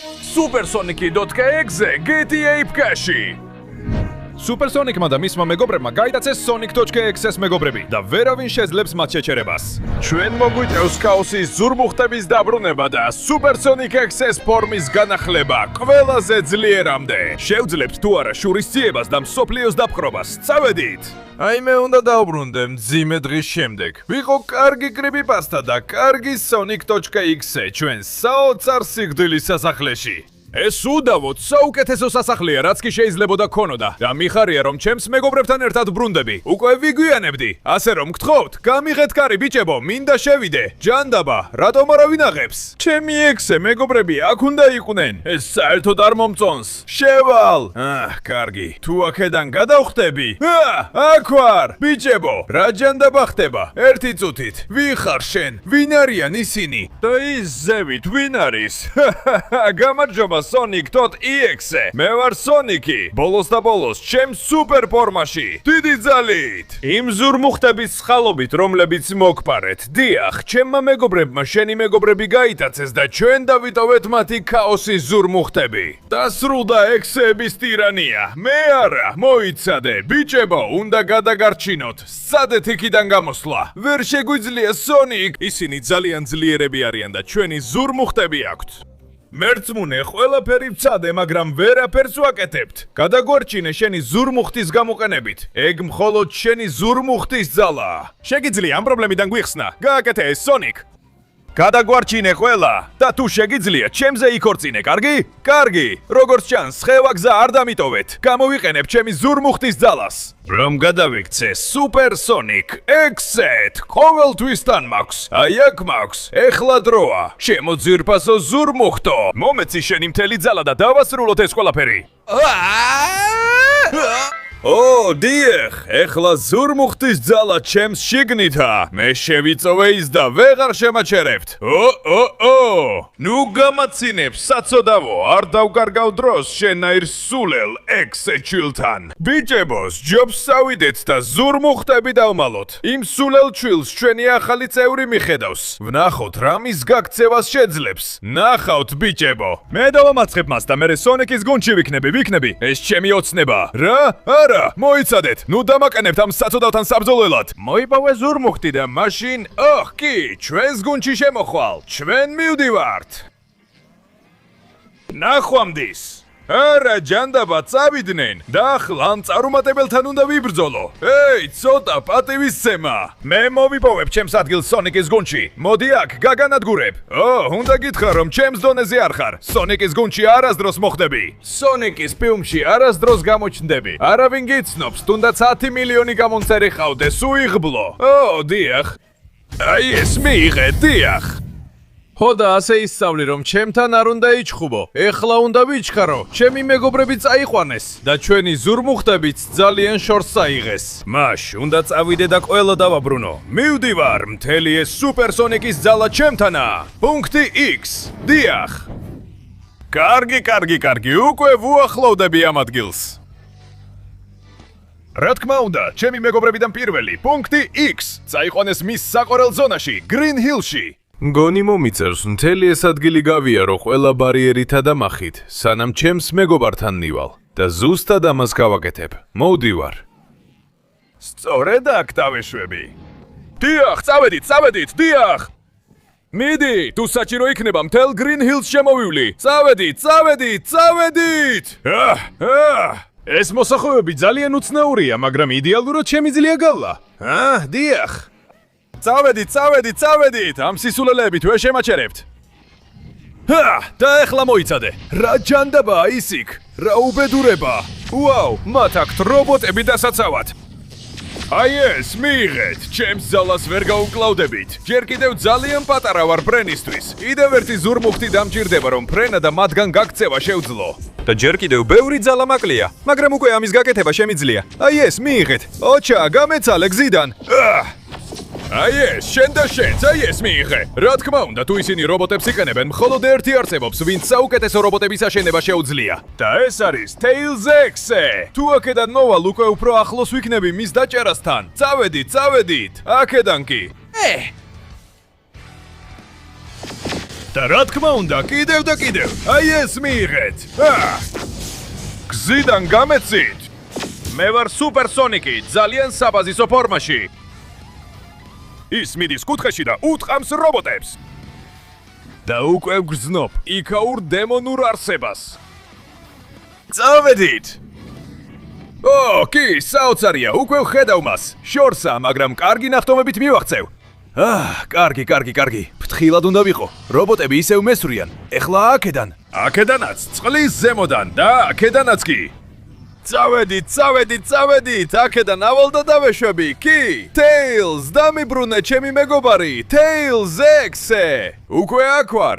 Supersonic.exe GTA ფკაში. Supersonic-მა და მისმა მეგობრებმა გაიტაცეს Sonic.exe-ს მეგობრები და ვერავინ შეძლებს მათ შეჩერებას. ჩვენ მოგვიწევს ქაოსის ზურმუხტების დაბრუნება და Supersonic Exe-ს ფორმის განახლება ყველაზე ძლიერამდე. შევძლებთ თუ არა შურის ძიებას და მსოფლიოს დაპყრობას. წავედით! აი მე უნდა დავბრუნდე მძიმე დღის შემდეგ. ვიყო კარგი კრიპიპასტა და კარგი Sonic.exe ჩვენ საოცარ სიკვდილის სასახლეში. ეს უდავოდ საუკეთესო სასახლეა, რაც კი შეიძლებოდა ქონოდა და მიხარია რომ ჩემს მეგობრებთან ერთად ბრუნდები. უკვე ვიგვიანებდი. ასე რომ გთხოვთ, გამიღეთ კარი ბიჭებო, მინდა შევიდე. ჯანდაბა, რატომ არავინ აღებს? ჩემი ექსე მეგობრები აქ უნდა იყვნენ. ეს საერთოდ არ მომწონს. შევალ. კარგი. თუ აქედან გადავხტები? აქ ვარ. ბიჭებო, რა ჯანდაბა ხდება? ერთი წუთით. ვინ ხარ შენ? ვინ არიან ისინი? და ის ზევით ვინ არის? გამარჯობა Sonic.exe. მე ვარ Sonic-ი. ბოლოს და ბოლოს ჩემ სუპერ ფორმაში. დიდი ძალით. იმ ზურმუხტების სხალობით, რომლებიც მოგპარეთ. დიახ, ჩემმა მეგობრებმა შენი მეგობრები გაიტაცეს და ჩვენ დავიტოვეთ მათი ქაოსის ზურმუხტები. დასრულდა ექსეების ტირანია. მე არა, მოიცადე. ბიჭებო, უნდა გადაგარჩინოთ. სცადეთ იქიდან გამოსვლა. ვერ შეგვიძლია Sonic. ისინი ძალიან ძლიერები არიან და ჩვენი ზურმუხტები აქვთ. მერწმუნე, ყველაფერი ვცადე, მაგრამ ვერაფერს ვაკეთებთ. გადაგვარჩინე შენი ზურმუხტის გამოყენებით. ეგ მხოლოდ შენი ზურმუხტის ძალაა. შეგიძლია ამ პრობლემიდან გვიხსნა. გააკეთე ეს Sonic. გადაგვარჩინე ყველა და თუ შეგიძლია ჩემზე იქორწინე, კარგი? კარგი. როგორც ჩანს, ხევა გზა არ დამიტოვეთ. გამოვიყენებ ჩემი ზურმუხტის ძალას. რომ გადავიქცე Super Sonic Exe-თ. ყოველთვის თან მაქვს. აი აქ მაქვს. ეხლა დროა. შემოძირფასო ზურმუხტო. მომეცი შენი მთელი ძალა და დავასრულოთ ეს ყველაფერი. დიახ, ეხლა ზურმუხტის ძალა ჩემს შიგნითა. მე შევიწოვე ის და ვეღარ შემაჩერებთ. ნუ გამაცინებ, საწოდავო, არ დავკარგავ დროს შენაირ სულელ ექსე-ჩვილთან. ბიჭებოს, ჯობს სავიდეთ და ზურმუხტები დავმალოთ. იმ სულელ ჩვილს ჩვენი ახალი წევრი მიხედავს. ვნახოთ, რა მის გაქცევას შეძლებს. ნახავთ, ბიჭებო. მე დავამაცხებ მას და მე Sonic-ის გუნდში ვიქნები. ეს ჩემი ოცნება. რა? მოიცადეთ, ნუ დამაკენებთ ამ საწოდავთან საბრძოლველად. მოიპოვე ზურმუხტი და მაშინ, კი, ჩვენს გუნდში შემოხვალ. ჩვენ მივდივართ. ნახვამდის. არა, ჯანდაბა, წავიდნენ. და ახლა ამ წარუმატებელთან უნდა ვიბრძოლო. ცოტა პატივისცემა. მე მოვიპოვებ ჩემს ადგილს Sonic-ის გუნდში. მოდი აქ, გაგანადგურებ. უნდა გითხრა, რომ ჩემს დონეზე არ ხარ. Sonic-ის გუნდში არასდროს მოხვდები. Sonic-ის ფილმში არასდროს გამოჩნდები. არავინ გიცნობს, თუნდაც 10 მილიონი გამომწერი ყავდეს, უიღბლო. დიახ. აი ეს მიიღე, დიახ. და ასე ისწავლი, რომ ჩემთან არ უნდა იჩხუბო. ეხლა უნდა ვიჩქარო. ჩემი მეგობრები წაიყვანეს და ჩვენი ზურმუხტებიც ძალიან შორს წაიღეს. მაშ, უნდა წავიდე და ყველა დავაბრუნო. მივდივარ, მთელი ეს Super Sonic-ის ძალა ჩემთანაა. პუნქტი X. დიახ. კარგი, უკვე ვუახლოვდები ამ ადგილს. რა თქმა უნდა, ჩემი მეგობრებიდან პირველი, პუნქტი X. წაიყვანეს მის საყორელ ზონაში, Green Hill-ში. გონი მომიწევს მთელი ეს ადგილი გავიარო ყველა ბარიერითა და მახით, სანამ ჩემს მეგობართან ნივალ და ზუსტად ამას გავაკეთებ. მოვდივარ. სწორედ აქ დავეშვები. დიახ, წავედით, დიახ. მიდი, თუ საჭირო იქნება მთელ Green Hills შემოვივლი. წავედით. ეს მოსახოვები ძალიან უცნაურია, მაგრამ იდეალურად შემიძლია გავლა. დიახ. წავედით, ამ სისულელეებით ვერ შემაჩერებთ. და ეხლა მოიცადე. რა ჯანდაბაა ის იქ? რა უბედურება. ვაუ, მათ აქვთ რობოტები დასაცავად. აი ეს, მიიღეთ, ჩემს ძალას ვერ გაუკლავდებით. ჯერ კიდევ ძალიან პატარა ვარ ფრენისთვის. კიდევ ერთი ზურმუხტი დამჭირდება, რომ ფრენა და მათგან გაქცევა შევძლო. და ჯერ კიდევ ბევრი ძალა მაკლია, მაგრამ უკვე ამის გაკეთება შემიძლია. აი ეს, მიიღეთ. ოჩა, გამეცალე გზიდან. აი ეს, აი ეს მიიღე. რა თქმა უნდა, თუ ისინი რობოტებს იყენებენ, მხოლოდ ერთი არსებობს, ვინც საუკეთესო რობოტების აშენება შეუძლია. და ეს არის Tails Exe. თუ აქედან მოვალ, უკვე უფრო ახლოს ვიქნები მის დაჭერასთან. წავედით. აქედან კი. და რა თქმა უნდა, კიდევ და კიდევ. აი ეს მიიღეთ. გზიდან გამეცით. მე ვარ სუპერსონიკი, ძალიან საბაზისო ფორმაში. ის მიდის კუთხეში და უტყამს რობოტებს. და უკვე ვგრძნობ იქაურ დემონურ არსებას. წავედით. კი, საოცარია, უკვე ვხედავ მას. შორსა, მაგრამ კარგი ნახტომებით მივაღწევ. კარგი. ფრთხილად უნდა ვიყო. რობოტები ისევ მესვრიან. ეხლა აქედან. აქედანაც, წყლის ზემოდან და აქედანაც კი. წავედით, აქედან ავალ და დავეშვები, კი. Tails, დამიბრუნე ჩემი მეგობარი, Tails X-ე. უკვე აქ ვარ.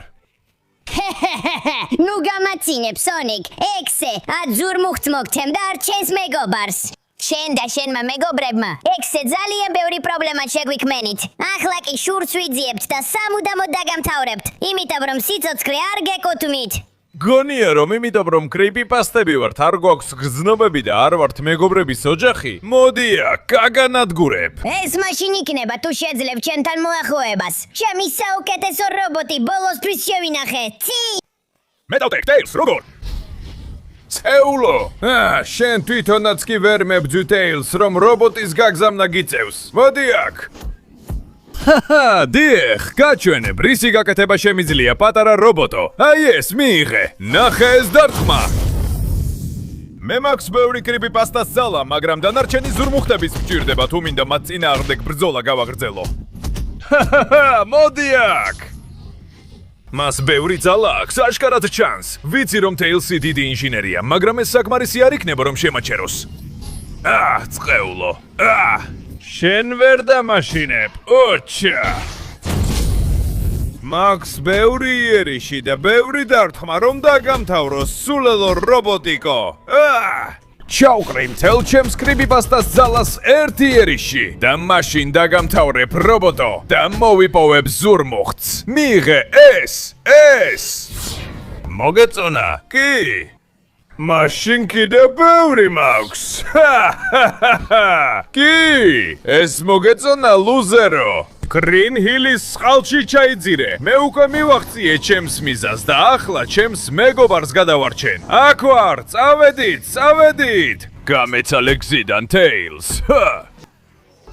ნუ გამაცინებ, Sonic, X-ე, აძურ მუხტს მოგცემ და არ ჩენს მეგობარს. შენ და შენმა მეგობრებმა X-ე ძალიან ბევრი პრობლემა შეგვიქმენით. ახლა კი შურს ვიძიებთ და სამუდამოდ დაგამთავრებთ, იმიტომ რომ სიცოცხლე არ გეკუთვნით. გონია რომ იმიტომ რომ კრიპიპასტები ვართ, არ გვაქვს გზნობები და არ ვართ მეგობრების ოჯახი? მოდია, გაგანადგურებ. ეს მაშინ იქნება თუ შეძლებ ჩემთან მოახლოებას. ჩემი საუკეთესო რობოტი ბოლოსთვის შევინახე. ცი! მე დავტეხ, Tails, როგორ? ცეულო! შენ თვითონაც კი ვერ მებძვი Tails, რომ რობოტის გაგზავნა გიწევს. მოდი აქ. დიახ, გაჩვენებ, რისი გაკეთება შემიძლია პატარა რობოტო. აი ეს, მიიღე. ნახე ეს დარტყმა. მე მაქვს ბევრი კრიპიპასტას ძალა, მაგრამ დანარჩენი ზურმუხტების მჭირდება, თუ მინდა მათ წინააღმდეგ ბრძოლა გავაგრძელო. მოდი აქ. მას ბევრი ძალა აქვს, აშკარად ჩანს. ვიცი რომ Tails-ი დიდი ინჟინერია, მაგრამ ეს საკმარისი არ იქნება რომ შემაჩეროს. წყეულო. შენ ვერ დამაშინებ. ოჩა. მაქვს ბევრი იერიში და ბევრი დარტყმა რომ დაგამთავროს სულელო რობოტიკო. ჩაუყრი მთელ ჩემს კრიპიპასტას ძალას ერთი იერიში და მაშინ დაგამთავრებ რობოტო და მოვიპოვებ ზურმუხტს. მიიღე ეს. მოგეწონა? კი. მაშინ კიდევ ბევრი მაქვს. კი, ეს მოგეწონა ლუზერო. Green Hill-ის წყალში ჩაიძირე. მე უკვე მივაღწიე ჩემს მიზანს და ახლა ჩემს მეგობარს გადავარჩენ. აქ ვარ, წავედით. გამეცალე გზიდან Tails.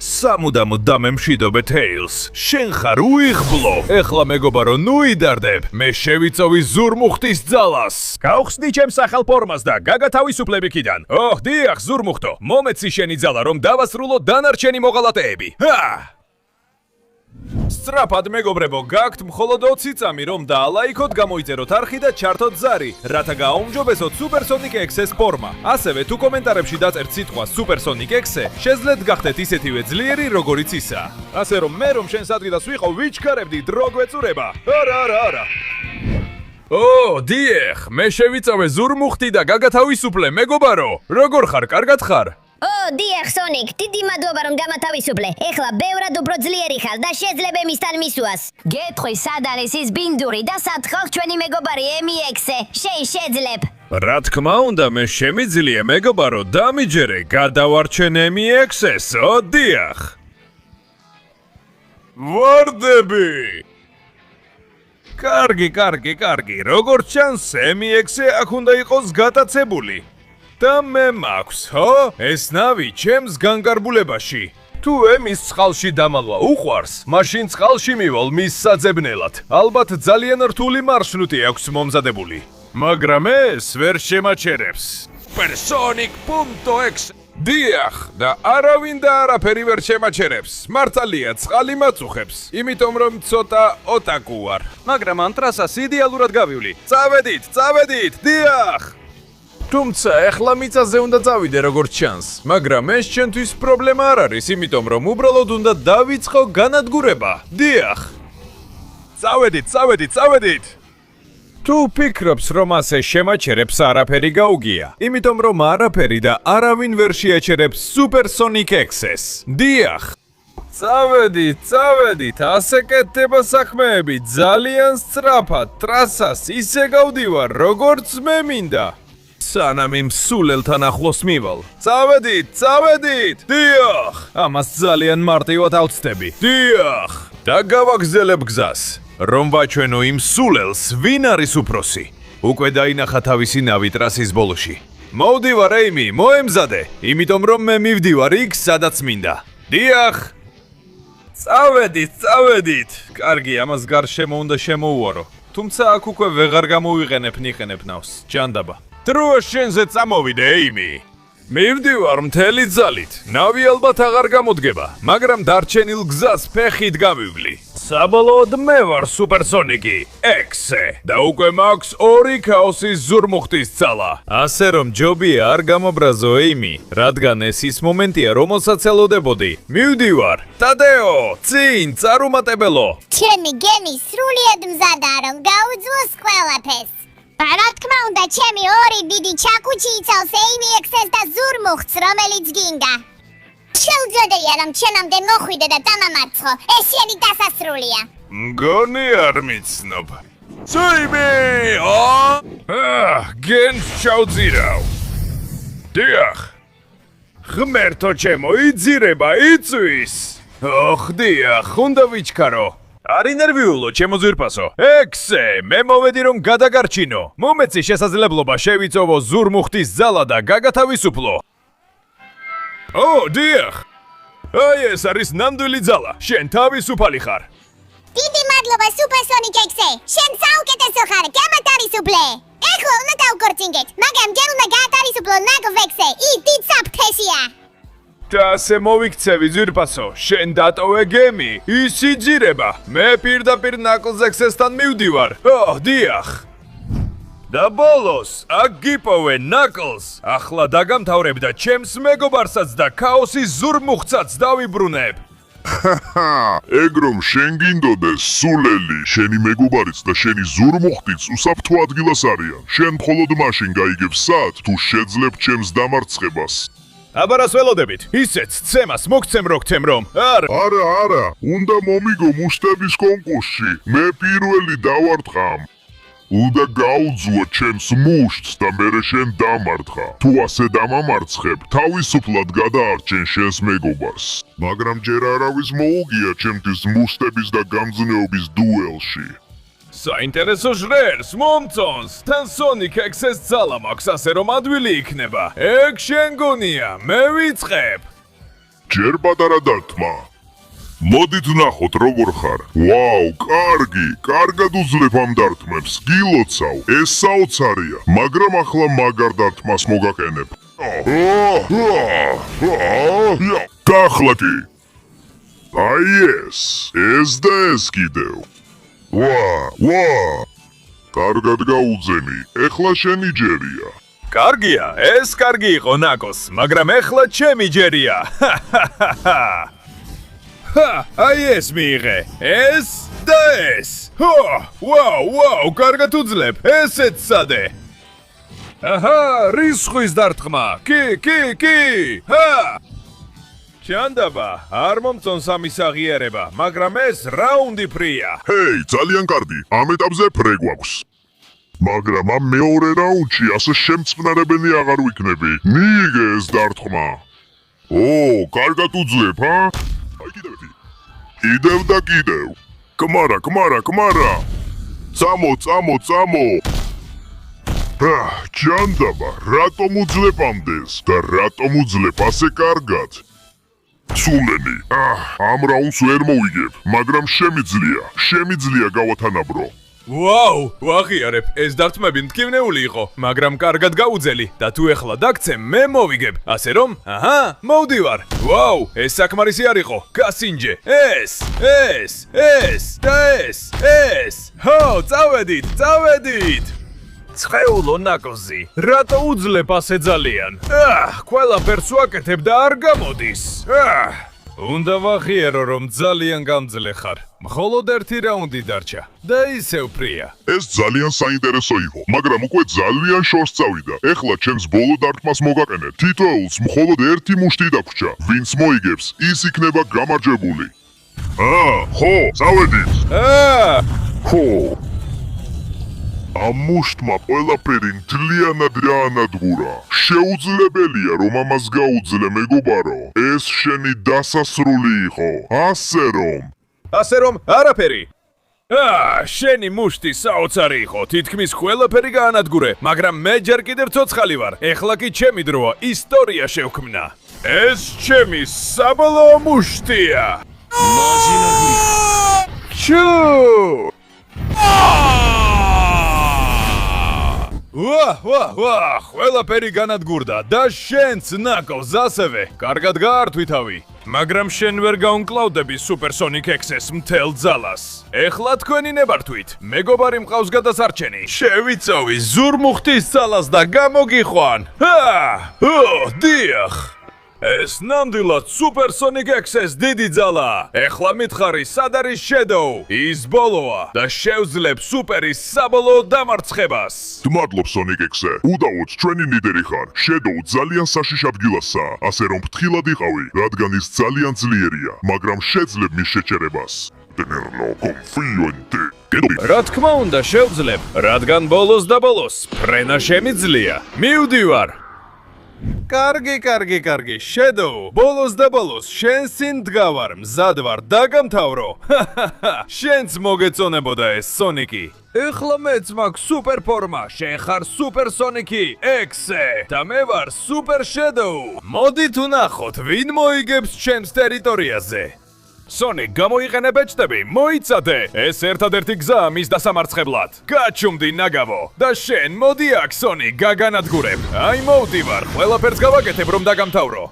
სამუდამოდ დამემშვიდობე Tails. შენ ხარ უიღბლო. ეხლა მეგობარო, ნუ იდარდებ. მე შევიწოვი ზურმუხტის ძალას. გავხსნი ჩემს ახალ ფორმას და გაგათავისუფლებ იქიდან. დიახ, ზურმუხტო. მომეცი შენი ძალა, რომ დავასრულო დანარჩენი მოღალატეები. სწრაფად მეგობრებო, გაქვთ მხოლოდ 20 წამი, რომ დაალაიქოთ, გამოიწეროთ არხი და ჩართოთ ზარი, რათა გააუმჯობესოთ Supersonic X-ს ფორმა. ასევე თუ კომენტარებში დაწერთ სიტყვა Supersonic X-ე, შეძლეთ გახდეთ ისეთივე ძლიერი, როგორიც ისა. ასე რომ მე რომ შენს ადგილას ვიყავ, ვიჩქარებდი დრო გვეწურება. არა. დიახ, მე შევიწავე ზურმუხტი და გაგათავისუფლე, მეგობარო. როგორ ხარ, კარგად ხარ? დიახ, Sonic, დიდი მადლობა რომ გამათავისუფლე. ეხლა ბევრად უფრო ძლიერი ხარ და შეძლებ ემისთან მისვლას. გეტყვი, სად არის ის ბინდური და სად ხალხ ჩვენი მეგობარი ემი X-ე? შეძლებ. რა თქმა უნდა, მე შემიძლია, მეგობარო, დამიჯერე, გადავარჩენ ემი X-ს, დიახ. ვარდები! კარგი, როგორც ჩანს, ემი X-ე აქ უნდა იყოს გატაცებული. და მე მაქვს, ეს ნავი ჩემს განკარგულებაში. თუ ემის წყალში დამალვა უყვარს, მაშინ წყალში მივალ მის საძებნელად. ალბათ ძალიან რთული მარშრუტი აქვს მომზადებული. მაგრამ ეს ვერ შემაჩერებს. Supersonic.X. დიახ, და არავინ და არაფერი ვერ შემაჩერებს. მართალია, წყალი მაწუხებს, იმიტომ რომ ცოტა ოტაკუ ვარ. მაგრამ ამ ტრასას იდეალურად გავივლი. წავედით, დიახ. თუმცა ეხლა მიწაზე უნდა წავიდე როგორც ჩანს, მაგრამ ეს ჩვენთვის პრობლემა არ არის, იმიტომ რომ უბრალოდ უნდა დავიწყო განადგურება. დიახ. წავედით. თუ ფიქრობს რომ ასე შემაჩერებს არაფერი გაუგია, იმიტომ რომ არაფერი და არავინ ვერ შეაჩერებს Supersonic X-ს. დიახ. წავედით, ასე კეთდება საქმეები, ძალიან სწრაფად, ტრასას ისე გავდივარ, როგორც მე მინდა. სანამ იმ სულელთან ახლოს მივალ. წავედით! დიახ! ამას ძალიან მარტივად ავწდები. დიახ! და გავაგზელებ გზას. რომ ვაჩვენო იმ სულელს, ვინ არის უფროსი. უკვე დაინახა თავისი ნავი ტრასის ბოლოში. მოვდივარ, ეიმი, მოემზადე, იმიტომ რომ მე მივდივარ იქ, სადაც მინდა. დიახ! წავედით. კარგი, ამას გარშემო უნდა შემოუარო. თუმცა აქ უკვე ვეღარ გამოვიყენებ ნიხენებნავს, ჯანდაბა. დროა შენზე წამოვიდე, ეიმი. მივდივარ მთელი ძალით. ნავი ალბათ აღარ გამოდგება, მაგრამ დარჩენილ გზას ფეხით გამივლი. საბოლოოდ მე ვარ სუპერსონიკი, ექსე და უკვე მაქვს 2 ქაოსის ზურმუხტის ძალა. ასე რომ ჯობია არ გამობრაზო, ეიმი, რადგან ეს ის მომენტია, რომელსაც ელოდებოდი. მივდივარ. ტადეო, წინ, წარუმატებელო. ჩემი გემი სრულიად მზადაა, რომ გაუძვოს ყველაფერს. რა თქმა უნდა, ჩემი 2 დიდი ჩაკუჩი იცავს ეიმი ექსეს და ზურმუხტს, რომელიც გინდა. შეუძლებელია, რომ ჩემამდე მოხვიდე და დამამარცხო. ეს შენი დასასრულია. მგონი არ მიცნობ. წაიმე! გენს ჩავძირავ. დიახ. ღმერთო ჩემო, იძირება, იწვის. დიახ, უნდა ვიჩქარო. არ ინერვიულო, ჩემო ზვირფასო. ექსე, მე მოვედი რომ გადაგარჩინო. მომეცი შესაძლებლობა შევიწოვო ზურმუხტის ძალა და გაგათავისუფლო. დიახ. აი ეს არის ნამდვილი ძალა. შენ თავისუფალი ხარ. დიდი მადლობა სუპერსონიკ ექსე. შენ საუკეთესო ხარ, გამათავისუფლე. ეხლა უნდა დავქორწინდეთ, მაგრამ ჯერ უნდა გაათავისუფლო ნაგվ ექსე. ის დიდ საფრთხეშია. და ასე მოვიქცევი ზვირფასო, შენ დატოვე გემი, ის იძირება. მე პირდაპირ ნაკლზექსესთან მივდივარ. დიახ. და ბოლოს, აქ გიპოვე ნაკლს. ახლა დაგამთავრებ და ჩემს მეგობარსაც და ქაოსის ზურმუხტსაც დავიბრუნებ. ეგ რომ შენ გინდოდეს სულელი, შენი მეგობარიც და შენი ზურმუხტიც უსაფრთხო ადგილას არიან. შენ მხოლოდ მაშინ გაიგებ სად თუ შეძლებ ჩემს დამარცხებას. აბარას ველოდებით. ისეც ცემას მოგცემ როგთემ რომ. არა, უნდა მომიგო მუშტების კონკურსში. მე პირველი დავარტყამ. უნდა გაუძუო ჩემს მუშტს და მერე შენ დამარცხა. თუ ასე დამამარცხებ, თავისუფლად გადაარჩენ შენს მეგობარს. მაგრამ ჯერ არავის მოუგია ჩემთვის მუშტების და გამძნეობის დუელში. საინტერესო ჟრერს, მომწონს, თან სონიკ ექსეს ძალა მაქვს, ასე რომ ადვილი იქნება. ეგ შენ გონია, მე ვიწყებ. ჯერ პატარა დარტყმა. მოდით ვნახოთ როგორ ხარ. ვაუ, კარგად უძლებ ამ დარტყმებს. გილოცავ, ეს საოცარია, მაგრამ ახლა მაგარ დარტყმას მოგაყენებ. დახლა კი. აი ეს და ეს კიდევ. ვა! კარგად გაუძენი, ეხლა შენი ჯერია. კარგია, ეს კარგი იყო ნაკოს, მაგრამ ეხლა ჩემი ჯერია. აი ეს მიიღე, ეს და ეს. ვაუ, კარგად უძლებ, ესეც სადე. რისხვის დარტყმა, კი. ჯანდაბა, არ მომწონს ამის აღიარება, მაგრამ ეს რაუნდი ფრია. ჰეი, ძალიან კარგი, ამ ეტაპზე ფრე გვაქვს. მაგრამ ამ მეორე რაუნდში ასე შემწყნარებელი აღარ ვიქნები. მიიღე ეს დარტყმა. კარგად უძლებ, აი კიდევ ერთი. კიდევ და კიდევ. კმარა. წამო. ჯანდაბა, რატომ უძლებ ამდენს და რატომ უძლებ ასე კარგად? სულელი, ამ რაუნდს ვერ მოვიგებ, მაგრამ შემიძლია გავათანაბრო. ვაუ, ვაღიარებ, ეს დარტყმები მტკივნეული იყო, მაგრამ კარგად გაუძელი და თუ ეხლა დაგცემ, მე მოვიგებ, ასე რომ, მოვდივარ. ვაუ, ეს საკმარისი არ იყო, გასინჯე, ეს და ეს. წავედით. ცხეულო ნაკოზი, რატო უძლებ ასე ძალიან? ყველაფერს ვაკეთებ და არ გამოდის. უნდა ვაღიარო, რომ ძალიან გამძლე ხარ. მხოლოდ ერთი რაუნდი დარჩა და ისევ ფრია. ეს ძალიან საინტერესო იყო, მაგრამ უკვე ძალიან შორს წავიდა. ეხლა ჩემს ბოლო დარტყმას მოგაყენეთ. თითოეულს მხოლოდ ერთი მუშტი დაგვრჩა. ვინც მოიგებს, ის იქნება გამარჯვებული. ხო, წავედით. ამ მუშტმა ყველაფერი მთლიანად დაანადგურა. შეუძლებელია, რომ ამას გაუძლე, მეგობარო. ეს შენი დასასრული იყო. ასე რომ არაფერი. შენი მუშტი საოცარი იყო, თითქმის ყველაფერი გაანადგურე, მაგრამ მე ჯერ კიდევ ცოცხალი ვარ. ეხლა კი ჩემი დროა, ისტორია შევქმნა. ეს ჩემი საბოლოო მუშტია. ჩუ! ვაჰ, ყველაფერი განადგურდა და შენც ნაკოს ასევე. კარგად გაართვითავი. მაგრამ შენ ვერ გაუნკლავდები სუპერსონიკ ექსეს მთელ ძალას. ეხლა თქვენი ნებართვით. მეგობარი მყავს გადასარჩენი. შევიწოვი ზურმუხტის ძალას და გამოგიყვან. დიახ. ეს ნამდვილად სუპერსონიკ ექსეს დიდი ძალაა. ეხლა მითხარი, სად არის შედოუ? ის ბოლოა და შევძლებ სუპერის საბოლოო დამარცხებას. მადლობ სონიკ ექსე. უდავოდ ჩვენი ლიდერი ხარ. შედოუ ძალიან საშიშ ადგილასაა, ასე რომ ფრთხილად იყავი, რადგან ის ძალიან ძლიერია, მაგრამ შეძლებ მის შეჩერებას. Tenerlo confío en ti. რა თქმა უნდა, შევძლებ, რადგან ბოლოს და ბოლოს ფრენა შემიძლია. მივდივარ. კარგი, შედოუ, ბოლოს და ბოლოს შენ წინ დგავარ, მზად ვარ, დაგამთავრო. შენც მოგეწონებოდა ეს სონიკი. ეხლა მეც მაქვს სუპერ ფორმა, შენ ხარ სუპერ სონიკი, ექსე და მე ვარ სუპერ შედოუ. მოდით ვნახოთ, ვინ მოიგებს ჩემს ტერიტორიაზე. სონიკ, გამოიყენე ბეჭდები, მოიცადე! ეს ერთადერთი გზაა მის დასამარცხებლად. გაჩუმდი ნაგავო და შენ მოდი აქ, სონიკ, გაგანადგურებ. აი მოვდივარ, ყველაფერს გავაკეთებ, რომ დაგამთავრო.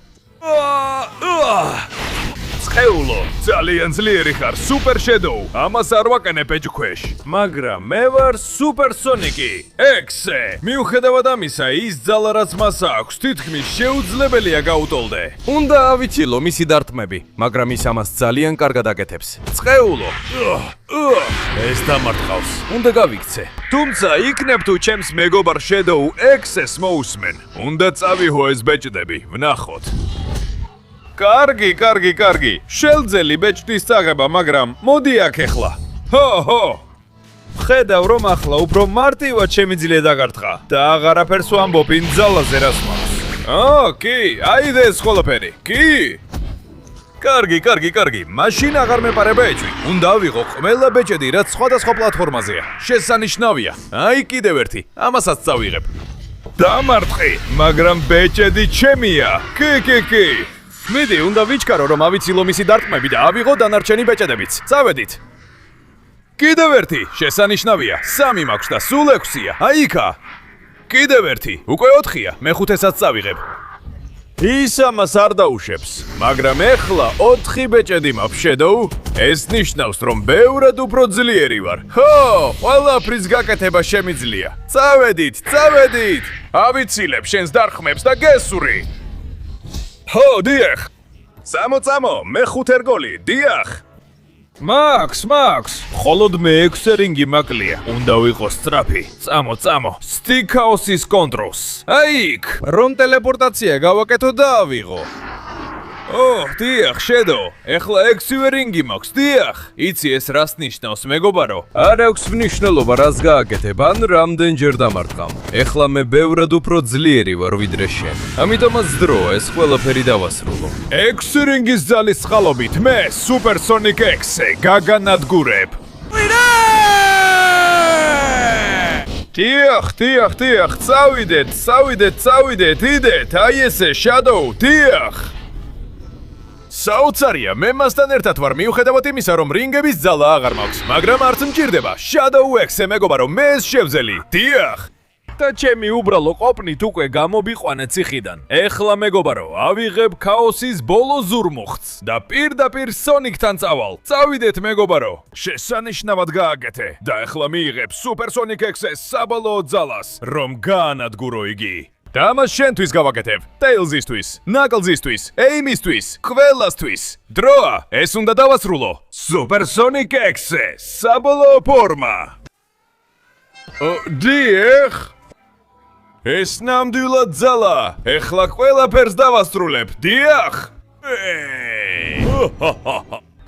წყეულო, ძალიან ძლიერი ხარ, სუპერ შედოუ. ამას არ ვაკენებ ეჭქვეშ. მაგრამ მე ვარ სუპერ სონიკი, ექსე. მიუხედავად ამისა, ის ძალა რაც მას აქვს, თითქმის შეუძლებელია გაუტოლდე. უნდა ავიცილო მისი დარტყმები, მაგრამ ის ამას ძალიან კარგად აკეთებს. წყეულო, ეს დამარტყავს. უნდა გავიქცე. თუმცა იქნებ თუ ჩემს მეგობარ შედოუ ექსეს მოусმენ. უნდა წავიღო ეს ბეჭდები, ვნახოთ. კარგი. შელძელი ბეჭდის წაღება, მაგრამ მოდი აქ ეხლა. ჰო. ხედავ რომ ახლა უფრო მარტივად შემიძლია დაგარტყა და აღარაფერს ვამბობ იმ ძალაზე რას მაქვს. კი, აიდე ეს ყველაფერი. კი. კარგი. მაშინ აღარ მეპარება ეჭვი. უნდა ავიღო ყველა ბეჭედი, რაც სხვადასხვა პლატფორმაზეა. შესანიშნავია. აი კიდევ ერთი. ამასაც წავიღებ. დამარტყი, მაგრამ ბეჭედი ჩემია. კი. მიდი, უნდა ვიჩქარო, რომ ავიცილო მისი დარტყმები და ავიღო დანარჩენი ბეჭედებიც. წავედით. კიდევ ერთი, შესანიშნავია. 3 მაქვს და სულ 6-ია. აი იქა. კიდევ ერთი, უკვე 4-ია. მეხუთესაც წავიღებ. ის ამას არ დაუშვებს, მაგრამ ეხლა 4 ბეჭედი მაქვს შედოუ. ეს ნიშნავს, რომ ბევრად უფრო ძლიერი ვარ. ყველაფრის გაკეთება შემიძლია. წავედით. ავიცილებ შენს დარტყმებს და გესური. დიახ. წამო, მე-5 ერგოლი, დიახ. მაქს, მხოლოდ მე-6 რინგი მაკლია. უნდა ვიყოს სწრაფი. წამო. სტიქაოსის კონტროლს. აი იქ, რომ ტელეპორტაცია გავაკეთო და ავიღო. დიახ, შედო. ეხლა 6 რინგი მაქვს, დიახ. იცი ეს რას ნიშნავს, მეგობარო? არ აქვს მნიშვნელობა, რას გააკეთებ, ან რამდენჯერ დამარტყამ. ეხლა მე ბევრად უფრო ძლიერი ვარ ვიდრე შენ. ამიტომაც დროა ეს ყველაფერი დავასრულო. 6 რინგის ძალის წყალობით მე სუპერსონიკ ექსე გაგანადგურებ. დიახ, წავიდეთ, იდეთ, აი ესე, შადოუ, დიახ. საოცარია, მე მასთან ერთად ვარ, მიუხედავად იმისა, რომ რინგების ძალა აღარ მაქვს, მაგრამ არც მჭირდება. შადოუ ექსე მეგობარო, მე ეს შევძელი. დიახ. და ჩემი უბრალო ყოფნით უკვე გამობიყვანე ციხიდან. ეხლა მეგობარო, ავიღებ ქაოსის ბოლო ზურმუხტს და პირდაპირ სონიკთან წავალ. წავიდეთ მეგობარო. შესანიშნავად გააკეთე და ეხლა მიიღებ სუპერსონიკ ექსეს საბოლოო ძალას, რომ გაანადგურო იგი. და ამას შენთვის გავაკეთებ. ტეილზისთვის, ნაკლზისთვის, ეიმისთვის, ყველასთვის. დროა, ეს უნდა დავასრულო. სუპერსონიკ ექსე, საბოლოო ფორმა. დიახ. ეს ნამდვილად ძალა. ეხლა ყველაფერს დავასრულებ. დიახ.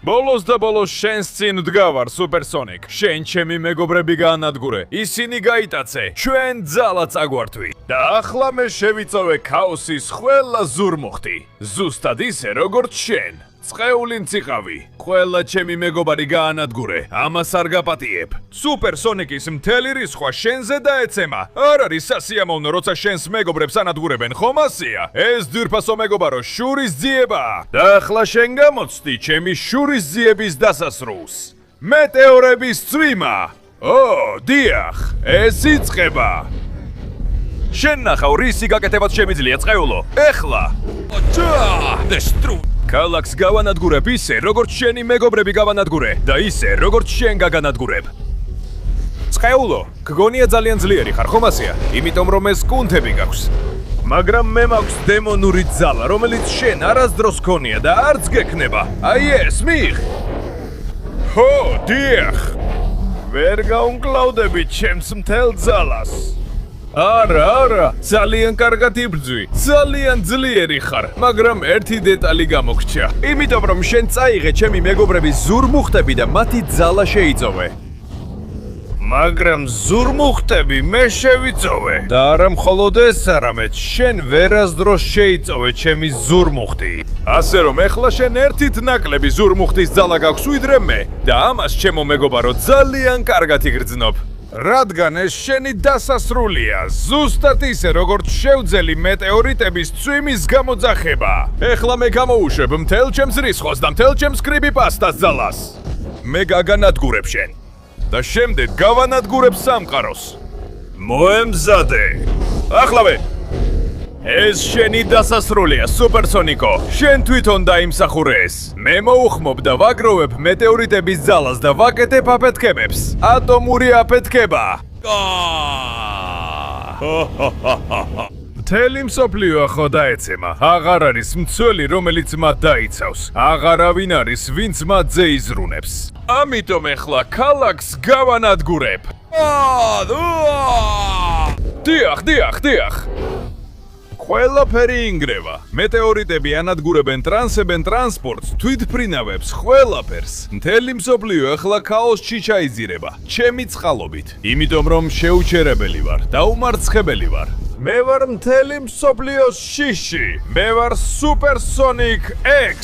ბოლოს და ბოლოს შენს წინ დგავარ, სუპერსონიკ. შენ ჩემი მეგობრები გაანადგურე. ისინი გაიტაცე. ჩვენ ძალა წაგვართვი. და ახლა მე შევიწოვე ქაოსის ყველა ზურმუხტი. ზუსტად ისე, როგორც შენ. წყეულინ ციყავი. ყველა ჩემი მეგობარი გაანადგურე. ამას არ გაპატიებ. სუპერ სონიკის მთელი რისხვა შენზე დაეცემა. არ არის სასიამოვნო, როცა შენს მეგობრებს ანადგურებენ, ხომ ასია? ეს ძვირფასო მეგობარო შურის ძიებაა. და ახლა შენ გამოცდი ჩემი შურის ძიების დასასრულს. მეტეორების წვიმა. დიახ, ეს იწყება. შენ ნახავ, რისი გაკეთებაც შემიძლია წყეულო. ეხლა. ქალაქს გავანადგურებ ისე, როგორც შენი მეგობრები გავანადგურე და ისე, როგორც შენ გაგანადგურებ. წყეულო, გგონია ძალიან ძლიერი ხარ, ხომ ასია? იმიტომ რომ ეს კუნთები გაქვს. მაგრამ მე მაქვს დემონური ძალა, რომელიც შენ არასდროს გქონია და არც გექნება. აი ეს, მიიღ. დიახ. ვერ გაუნკლავდები ჩემს მთელ ძალას. არა, ძალიან კარგად იბრძვი. ძალიან ძლიერი ხარ, მაგრამ ერთი დეტალი გამოგრჩა. იმიტომ რომ შენ წაიღე ჩემი მეგობრების ზურმუხტები და მათი ძალა შეიწოვე. მაგრამ ზურმუხტები მე შევიწოვე. და არა მხოლოდ ეს, არამედ შენ ვერასდროს შეიწოვე ჩემი ზურმუხტი. ასე რომ ეხლა შენ ერთით ნაკლები ზურმუხტის ძალა გაქვს ვიდრე მე და ამას ჩემო მეგობარო ძალიან კარგად იგრძნობ. რადგან ეს შენი დასასრულია, ზუსტად ისე როგორც შევძელი მეტეორიტების წვიმის გამოძახება. ეხლა მე გამოუშვებ მთელ ჩემს რისხვას და მთელ ჩემს კრიბიპასტას ძალას. მე გაგანადგურებ შენ და შემდეგ გავანადგურებ სამყაროს. მოემზადე. ახლავე. ეს შენი დასასრულია, სუპერსონიკო. შენ თვითონ დაიმსახურე ეს. მე მოუხმობ და ვაგროვებ მეტეორიტების ძალას და ვაკეთებ აფეთქებებს. ატომური აფეთქება. მთელი მსოფლიო ახლა დაეცემა. აღარ არის მცველი, რომელიც მათ დაიცავს. აღარავინ არის, ვინც მათზე იზრუნებს. ამიტომ ეხლა ქალაქს გავანადგურებ. დიახ. ყველაფერი ინგრევა. მეტეორიტები ანადგურებენ ტრანსპორტს, თვითმფრინავებს, ყველაფერს. მთელი მსოფლიო ახლა ქაოსში ჩაიძირება. ჩემი წყალობით. იმიტომ რომ შეუჩერებელი ვარ და უმარცხებელი ვარ. მე ვარ მთელი მსოფლიოს შიში. მე ვარ სუპერსონიკ X.